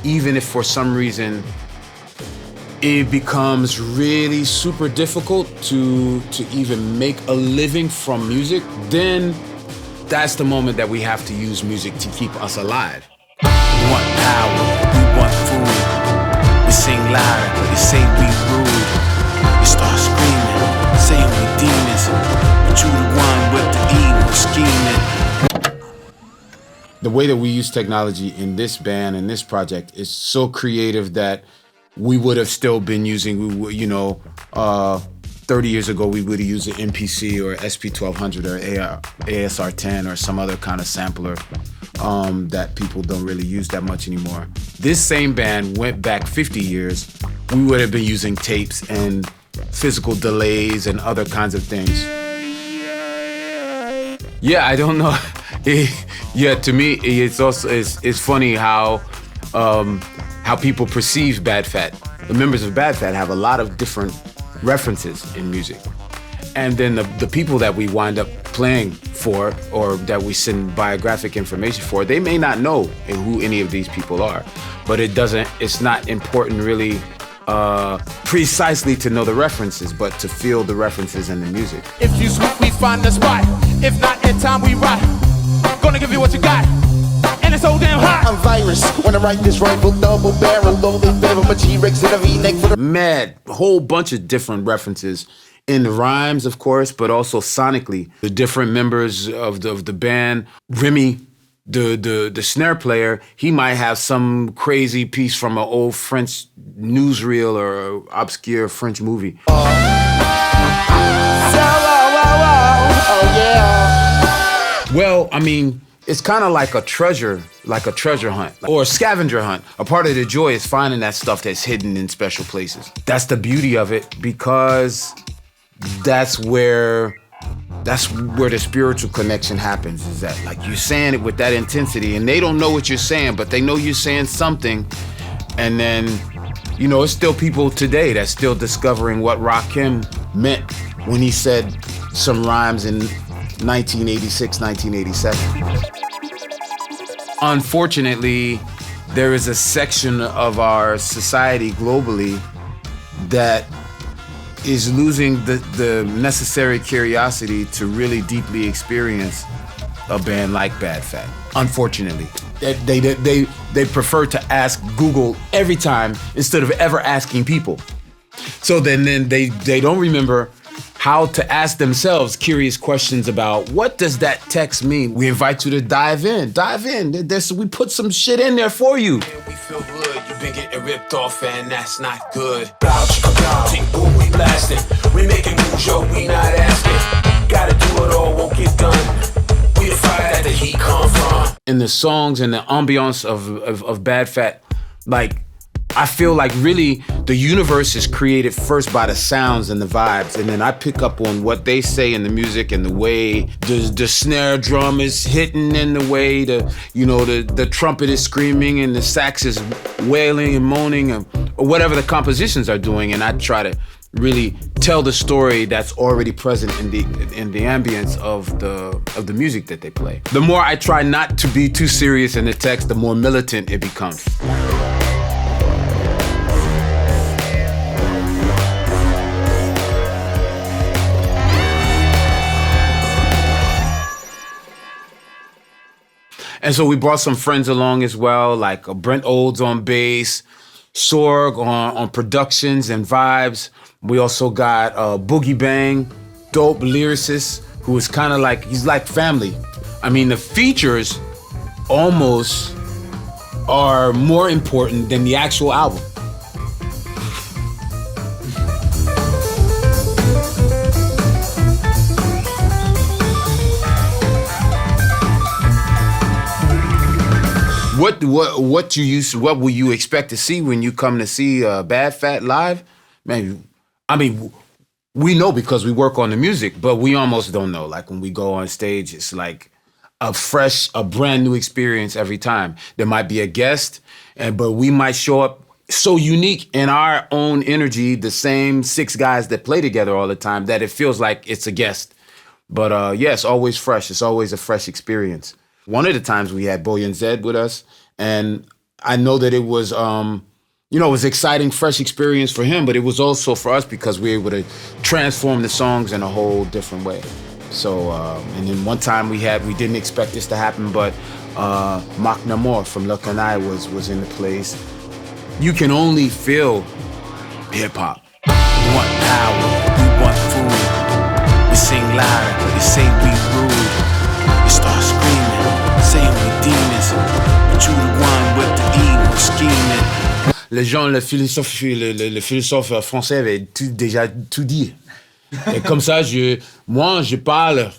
even if for some reason it becomes really super difficult to even make a living from music, then that's the moment that we have to use music to keep us alive. We want power, we want food. We sing louder, they say we rude. We start screaming, saying we demons. But you the one with the evil scheming. The way that we use technology in this band and this project is so creative that we would have still been using, 30 years ago, we would have used an MPC or SP1200 or ASR10 or some other kind of sampler that people don't really use that much anymore. This same band went back 50 years, we would have been using tapes and physical delays and other kinds of things. Yeah, I don't know. To me, it's funny how people perceive Bad Fat. The members of Bad Fat have a lot of different references in music. And then the people that we wind up playing for or that we send biographic information for, they may not know who any of these people are. But it's not important really precisely to know the references, but to feel the references in the music. If you sweet, we find the spot. If not, in time we rot. Gonna give you what you got. And it's so damn hot. I'm virus when I write this rifle, double barrel, loaded barrel, my T-Rex in a V-neck for the mad whole bunch of different references in the rhymes, of course, but also sonically. The different members of the band, Remy, the snare player, he might have some crazy piece from an old French newsreel or obscure French movie. Oh yeah. Well, I mean, it's kind of like a treasure hunt or a scavenger hunt. A part of the joy is finding that stuff that's hidden in special places. That's the beauty of it, because that's where the spiritual connection happens, is that like you're saying it with that intensity and they don't know what you're saying, but they know you're saying something. And then, it's still people today that's still discovering what Rakim meant when he said some rhymes in 1986, 1987. Unfortunately, there is a section of our society globally that is losing the necessary curiosity to really deeply experience a band like Bad Fat. Unfortunately, they prefer to ask Google every time instead of ever asking people. So then they don't remember how to ask themselves curious questions about what does that text mean. We invite you to dive in. We put some shit in there for you. We feel good, you been getting ripped off and that's not good. Think boom, we blasting. We making moves, yo, we not asking. Gotta do it all, won't get done. We the fire that the heat come from. In the songs and the ambiance of Bad Fat, like, I feel like really the universe is created first by the sounds and the vibes, and then I pick up on what they say in the music and the way the snare drum is hitting and the way the trumpet is screaming and the sax is wailing and moaning or whatever the compositions are doing, and I try to really tell the story that's already present in the ambience of the music that they play. The more I try not to be too serious in the text, the more militant it becomes. And so we brought some friends along as well, like Brent Olds on bass, Sorg on productions and vibes. We also got Boogie Bang, dope lyricist, who is kind of like, he's like family. I mean, the features almost are more important than the actual album. What will you expect to see when you come to see Bad Fat live? Man, I mean, we know because we work on the music, but we almost don't know. Like when we go on stage, it's like a brand new experience every time. There might be a guest, but we might show up so unique in our own energy, the same 6 guys that play together all the time, that it feels like it's a guest. But it's always fresh. It's always a fresh experience. One of the times we had Boyan Zed with us, and I know that it was, it was exciting, fresh experience for him, but it was also for us because we were able to transform the songs in a whole different way. So, and then one time we didn't expect this to happen, but Mark Namor from Le Canaille was in the place. You can only feel hip-hop. We want power, we want food. We sing loud, they say we rude. We start screaming, saying we demons. But you the one with the evil scheming. Les gens, le philosophe français avait déjà tout dit. Et comme ça, moi, je parle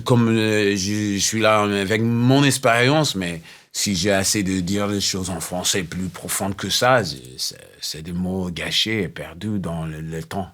comme je suis là avec mon expérience, mais si j'ai assez de dire des choses en français plus profondes que ça, c'est des mots gâchés et perdus dans le temps.